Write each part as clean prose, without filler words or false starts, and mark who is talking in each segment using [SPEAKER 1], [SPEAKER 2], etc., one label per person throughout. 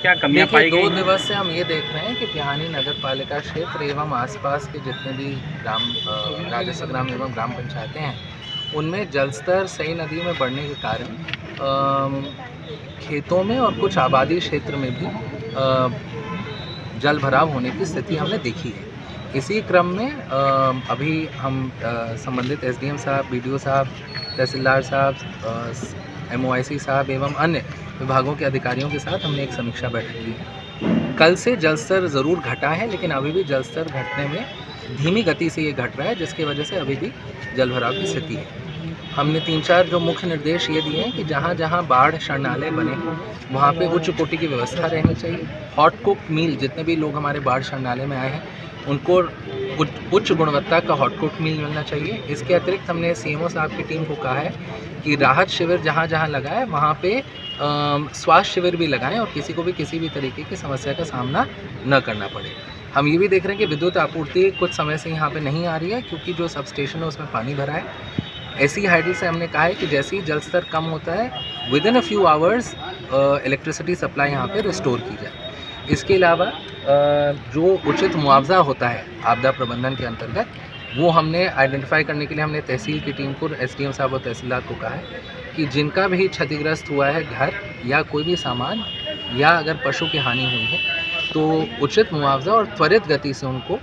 [SPEAKER 1] क्या कमियां पाई गई?
[SPEAKER 2] 2 दिवस से हम ये देख रहे हैं कि पिहानी नगर पालिका क्षेत्र एवं आसपास के जितने भी राजस्व ग्राम एवं ग्राम पंचायतें हैं, उनमें जल स्तर सही नदी में बढ़ने के कारण खेतों में और कुछ आबादी क्षेत्र में भी जल भराव होने की स्थिति हमने देखी है। इसी क्रम में अभी हम संबंधित एसडीएम साहब, बीडीओ साहब, तहसीलदार साहब, MOIC साहब एवं अन्य विभागों के अधिकारियों के साथ हमने एक समीक्षा बैठक की है। कल से जल स्तर ज़रूर घटा है, लेकिन अभी भी जल स्तर घटने में धीमी गति से ये घट रहा है, जिसकी वजह से अभी भी जल भराव की स्थिति है। हमने 3-4 जो मुख्य निर्देश ये दिए हैं कि जहाँ जहाँ बाढ़ शरणालय बने हैं वहाँ पे उच्च कोटि की व्यवस्था रहनी चाहिए। हॉट कुक मील, जितने भी लोग हमारे बाढ़ शरणालय में आए हैं उनको उच्च गुणवत्ता का हॉट कुक मील मिलना चाहिए। इसके अतिरिक्त हमने CMO साहब की टीम को कहा है कि राहत शिविर जहाँ जहाँ लगा है वहाँ पे स्वास्थ्य शिविर भी लगाएं और किसी को भी किसी भी तरीके की समस्या का सामना न करना पड़े। हम ये भी देख रहे हैं कि विद्युत आपूर्ति कुछ समय से यहाँ पे नहीं आ रही है, क्योंकि जो सब स्टेशन है उसमें पानी भरा है। ऐसी हाइडल से हमने कहा है कि जैसे ही जल स्तर कम होता है, within a few hours electricity supply यहाँ पे रिस्टोर की जाए। इसके अलावा जो उचित मुआवजा होता है आपदा प्रबंधन के अंतर्गत, वो हमने आइडेंटिफाई करने के लिए हमने तहसील की टीम को, SDM साहब और तहसीलदार को कहा है कि जिनका भी क्षतिग्रस्त हुआ है घर या कोई भी सामान या अगर पशु की हानि हुई है तो उचित मुआवजा और त्वरित गति से उनको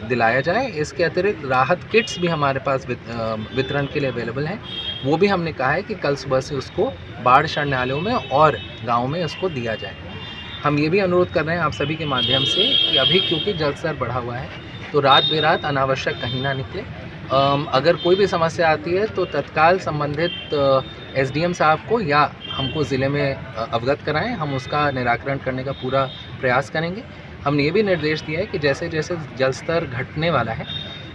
[SPEAKER 2] दिलाया जाए। इसके अतिरिक्त राहत किट्स भी हमारे पास वितरण के लिए अवेलेबल हैं। वो भी हमने कहा है कि कल सुबह से उसको बाढ़ शरणालयों में और गाँव में उसको दिया जाए। हम ये भी अनुरोध कर रहे हैं आप सभी के माध्यम से कि अभी क्योंकि जल स्तर बढ़ा हुआ है तो रात बेरात अनावश्यक कहीं ना निकले। अगर कोई भी समस्या आती है तो तत्काल संबंधित SDM साहब को या हमको ज़िले में अवगत कराएं, हम उसका निराकरण करने का पूरा प्रयास करेंगे। हमने ये भी निर्देश दिया है कि जैसे जैसे जल स्तर घटने वाला है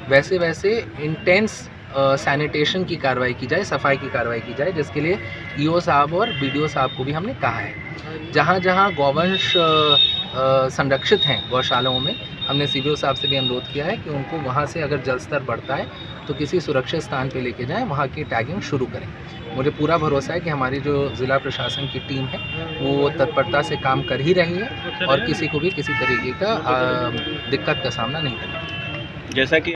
[SPEAKER 2] वैसे वैसे इंटेंस सैनिटेशन की कार्रवाई की जाए, सफाई की कार्रवाई की जाए, जिसके लिए EO साहब और BDO साहब को भी हमने कहा है। जहाँ जहाँ गौवंश संरक्षित हैं गौशालाओं में, हमने CBO साहब से भी अनुरोध किया है कि उनको वहाँ से अगर जल स्तर बढ़ता है तो किसी सुरक्षित स्थान पे लेके जाएं, वहाँ की टैगिंग शुरू करें। मुझे पूरा भरोसा है कि हमारी जो ज़िला प्रशासन की टीम है वो तत्परता से काम कर ही रही है और किसी को भी किसी तरीके का दिक्कत का सामना नहीं करना।
[SPEAKER 1] जैसा कि